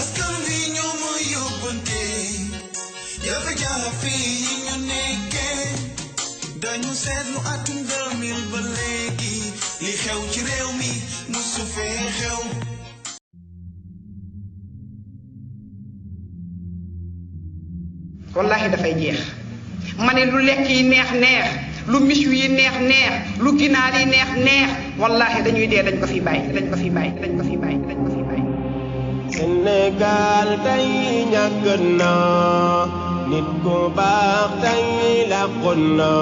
askan wi ñoo ma yóbbante jafe-jafe yi ñu nekkee dañu seetlu atum 2000 ba léegi li xew ci réew mi musu fee xew. wallahi dafay jeex ma ne lu lekk yi neex neex lu michu yi neex neex lu ginaar yi neex neex wallahi dañuy dee dañ ko fi bàyyi dañ ko fi bàyyi dañ ko fi bàyyi dañ ko fi bàyyi. Sénégal tey ñàkk na nit ku baax tey làqu na.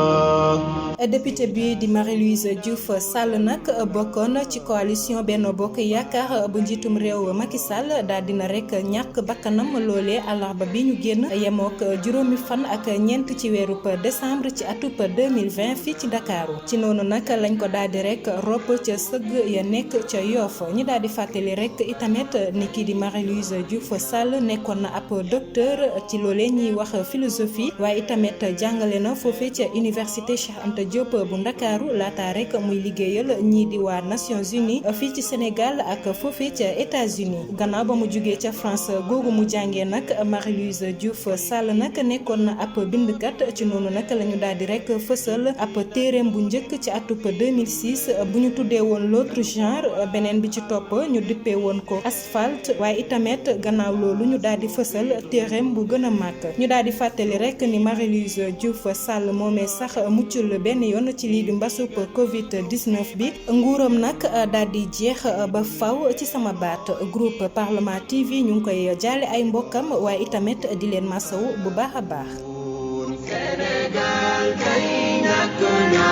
député bi di Marie-Louise Diouf Sall nag bokkoon ci coalition Benno Bokk Yaakaar bu njiitum réew Macky Sall daal dina rek ñàkk bakkanam loolee àllarba bi ñu génn yemook juróomi fan ak ñeent ci weeru décembre ci atub 2020 fii ci Ndakaaru ci noonu nag lañ ko daal di rek ropp ca sëgg ya nekk ca Yoff ñi daal di fàttali rek itamit ni kii di Marie-Louise Diouf Sall nekkoon na ab docteur ci loolee ñuy wax philosophie waaye itamit jàngale na foofee ca université Cheikh Anta Diop bu Ndakaaru laata rek muy liggéeyal ñii di waa Nations Unies fii ci Sénégal ak foofee ca États-Unis gannaaw ba mu jugee ca France googu mu jàngee nag Marie-Louise Diouf Sall nag nekkoon na ab bindkat ci noonu nag la ñu daal di rek fësal ab téereem bu njëkk ci atub 2006 bu ñu tuddee woon l'autre genre beneen bi ci topp ñu dippee woon ko asphalte waaye itamit gannaaw loolu ñu daal di fësal téereem bu gën a màgg ñu daal di fàttali rek ni Marie-Louise Diouf Sall moomee sax muccul benn yoon ci lii di mbasub Covid-19 bi nguuram nag daal di jeex ba faw ci sama baat groupe Parlement TV ñu ngi koy jaale ay mbokkam waaye itamit di leen masawu bu baax a baax. Sénégal kay ñàkk na